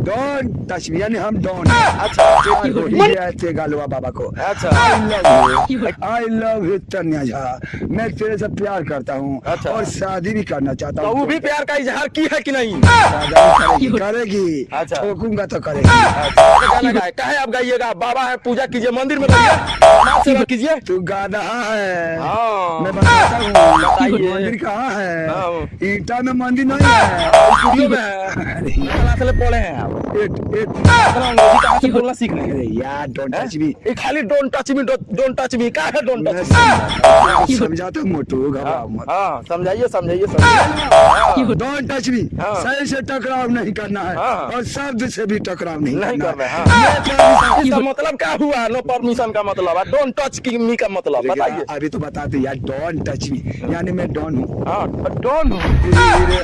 Don't touch me, यानी हम don. अच्छा गालवा बाबा को। अच्छा आई लव यू तन्या झा, मैं तेरे से प्यार करता हूँ अच्छा। और शादी भी करना चाहता तो हूँ। वो भी प्यार का इजहार की है कि नहीं? करेगी, करेगी। अच्छा। ठोकूंगा तो करेगी। गाना गाए काहे आप गाइएगा? बाबा है, पूजा कीजिए, मंदिर में जाइए, माँ सेवा कीजिए। तू गाधा है। हाँ। मैं बताता हूँ बताइए। मंदिर कहाँ है? हाँ। ईटा में मंदिर नहीं है, स्टूडियो में है। अरे कहाँ से पढ़े हैं आप? इतना अंग्रेजी कहाँ से बोलना सीख रहे हैं? अरे यार डोंट टच मी। ये खाली don't touch me, don't touch me, क्या है डोंट मैं टच? समझाता हूँ मोटू, घबराओ मत। हाँ समझाइए समझाइए समझाइए। डोंट टच मी, हाँ। सही से टकराव नहीं करना है हाँ। और शब्द से भी टकराव नहीं नहीं करना कर रहे है। हैं। इसका मतलब क्या हुआ? नो परमिशन का मतलब है, डोंट टच की मी का मतलब बताइए। अभी तो बताते यार, डोंट टच मी यानी मैं डॉन हूँ। हाँ डोंट।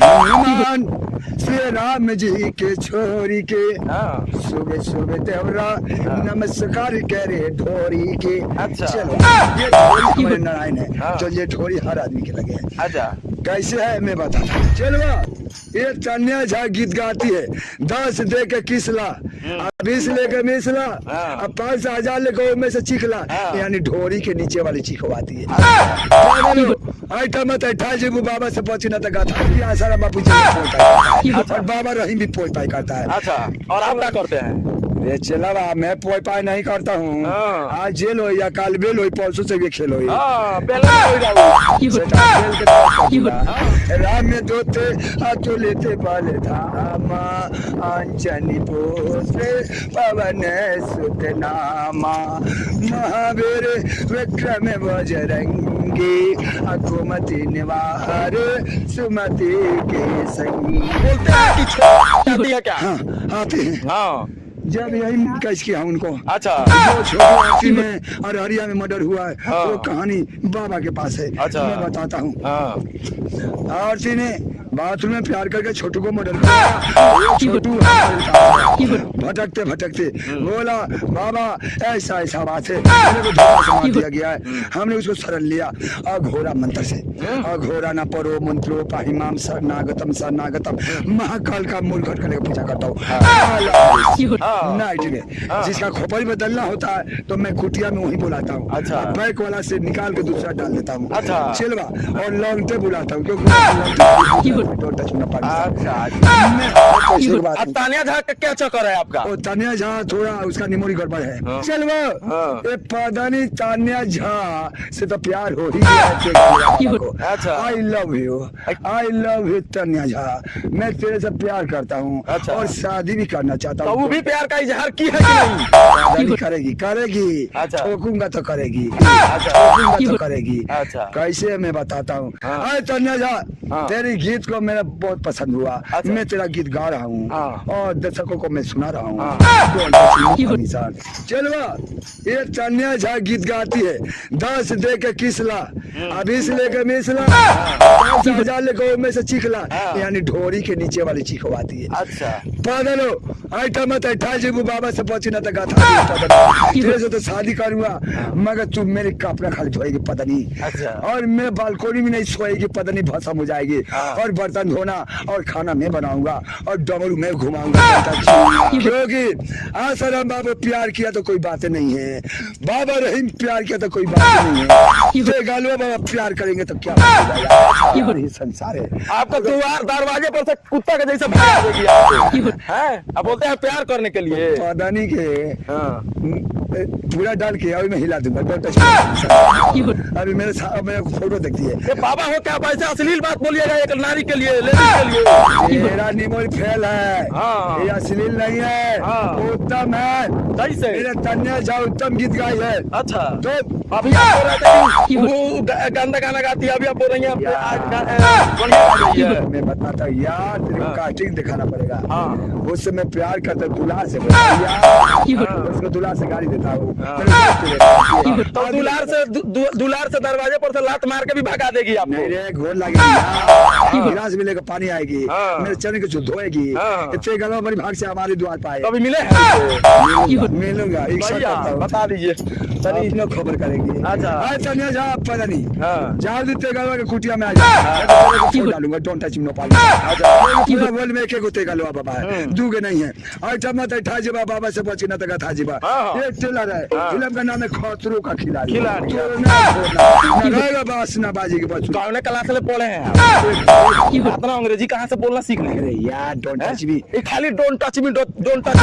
हनुमान श्री राम जी के छोरी के, हाँ सुबह सुबह देवरा नमस्कार करे ढोरी के। अच्छा। चलो ये ढोरी हमारे नारायण है, हाँ। तो ये ढोरी हर आदमी के लगे है। अच्छा कैसे है मैं बताता हूँ। चलो ये तन्या झा गीत गाती है, 10 दे के किसला, 20 लेके मिसला, हाँ। अब 5,000 लेके में से चिखला, हाँ। यानी ढोरी के नीचे वाली चिखवाती है। ऐठा मत ऐठा जीबू बाबा से पहुंची ना तो गाथा सारा बापू जी और बाबा रहीम भी पोई पाई करता है। अच्छा। और आप क्या करते हैं? ये चला मैं पोई पाई नहीं करता हूँ। हाँ। आज जेल हो या काल बेल हो, परसों से भी खेल हो। हाँ पहले होगा वो। राम में दोते हाथों लेते बाले धामा, अंजनी पोसे पवन सुत नामा, महावीर विक्रम बजरंगी, अकुमति निवार सुमति के संगी। बोलते हैं कि छोटी है क्या? हाँ आते हैं। हाँ जब यही कैस किया उनको। अच्छा। जो छोटी हाथी में और हरिया में मर्डर हुआ है, हाँ। वो कहानी बाबा के पास है। अच्छा। मैं बताता हूँ। हाँ आरती ने बाथरूम में प्यार करके छोटू को मर्डर किया। वो छोटू भटकते भटकते बोला बाबा ऐसा ऐसा बात है, मेरे को धोखा से मार दिया गया है। हमने उसको शरण लिया अघोरा मंत्र से। अघोरा न परो मंत्रो पाहिमाम शरणागतम शरणागतम, महाकाल का मूल घट करने का पूजा करता हूँ नाइट में। जिसका खोपड़ी बदलना होता है तो मैं कुटिया में वही बुलाता हूँ। अच्छा। बैक वाला से निकाल के दूसरा डाल देता हूँ। अच्छा। चिलवा और लौंगटे बुलाता हूँ क्योंकि डोंट टच मी अच्छा। बात। तानिया झा का क्या चक्कर है आपका? ओ तान्या झा थोड़ा उसका निमोरी गड़बड़ है। हाँ। चल वो हाँ। ये पदानी तान्या झा से तो प्यार हो ही गया को। अच्छा। I love you Tanya Jha, मैं तेरे से प्यार करता हूँ अच्छा। और शादी भी करना चाहता तो हूँ। वो भी प्यार का इजहार की है कि नहीं? शादी करेगी, करेगी। अच्छा। ठोकूंगा तो करेगी, अच्छा। ठोकूंगा तो करेगी। अच्छा। कैसे मैं बताता हूँ। हाँ। तान्या झा हाँ। तेरी गीत को मेरा बहुत पसंद हुआ। अच्छा। मैं तेरा गीत गा रहा हूँ हाँ। और दर्शकों को मैं सुना रहा हूँ। हाँ। चलवा ये तन्या झा गीत गाती है, 10 दे के किसला, 20 लेके मिसला, 5,000 लेके में से चिखला, हाँ। यानी ढोरी के नीचे वाली चिखवाती है। अच्छा। पागलो ऐठा मत ऐठा जीबू बाबा से पहुंची ना तो गाथा तेरे से तो शादी करूंगा मगर तू मेरे कपड़ा खाली धोएगी पता नहीं। अच्छा। और मैं बालकोनी में नहीं सोएगी पता नहीं भस्म हो जाएगी। हाँ। और बर्तन धोना और खाना मैं बनाऊंगा और डमरू मैं घुमाऊंगा। क्योंकि आसाराम बाबा प्यार किया तो कोई बातें नहीं है, बाबा रहीम प्यार किया तो कोई बात नहीं है। गालुआ बाबा प्यार करेंगे तो क्या ये संसार है। आपका द्वार दरवाजे पर से कुत्ता के जैसा भाग देगी आपको। हैं? आप बोलते हैं प्यार करने के लिए। पदानी के हाँ। पूरा डाल के अभी मैं हिला दूंगा। Don't touch me. अभी मेरे फोटो देखती है। ये बाबा हो क्या? आप ऐसे अश्लील बात बोलिएगा एक नारी के लिए, लेडीज के लिए। मेरा निमोल फेल है। हाँ। ये अश्लील नहीं है। हाँ। उत्तम है। कैसे? मेरे तन्या झा उत्तम गीत गाई है। अच्छा। तो अभी आप बोल रहे थे कि वो गंदा गाना गाती है, अभी आप बोल रही हैं बढ़िया गा रही है। मैं बताता हूँ यार, तेरे को कास्टिंग दिखाना पड़ेगा। हाँ। उससे मैं प्यार करता दुलार से उसको दुलार से गाड़ी देता हूँ। तो दुलार से दरवाजे पर से लात मार के भी भगा देगी आपको। मेरे घोर लगेगी, गिलास में लेकर पानी आएगी, हाँ। मेरे चने को धोएगी। हाँ। इतने गला बड़ी भाग से हमारे द्वार पाए कभी मिले हैं? मिलूंगा भैया बता दीजिए। सनी इसमें खबर करेंगे। अच्छा। तनिया जा पता नहीं हाँ जार देते गलवा के कुटिया में आ जा डालूंगा डोंट टच नो पाल पूरा बोल में एक गोते गलवा बाबा दूगे नहीं है और जब मत ठा जेबा बाबा से बची ना तक था जेबा हाँ। एक टेलर है फिल्म का नाम है खतरों का खिलाड़ी खिलाड़ी। तो ना रहेगा बास ना बाजी के बच्चों कौन क्लास में पढ़े हैं आप? इतना अंग्रेजी कहाँ से बोलना सीख रहे अरे यार डोंट टच मी हैं? खाली don't touch me don't touch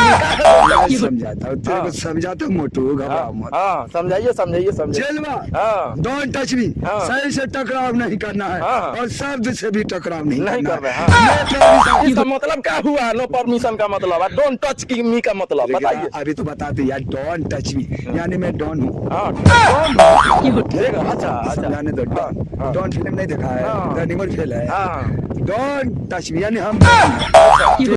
me समझाता हूँ तेरे को समझाता हूँ मोटू घबरा मत हाँ समझाइए समझाइए समझाइए जेलवा हाँ डोंट टच मी हाँ। सही से टकराव नहीं करना है हाँ। और शब्द से भी टकराव नहीं नहीं करना कर रहे है। हाँ। ये तो इसका मतलब क्या हुआ नो परमिशन का मतलब डोंट टच की मी का मतलब बताइए अभी तो बताते यार डोंट टच मी यानी मैं डॉन हूँ हाँ डोंट अच्छा अच्छा समझाने दो हाँ। डॉन फिल्म नहीं देखा है हाँ। एनिमल फेल है हाँ डोंट टच मी यानी हम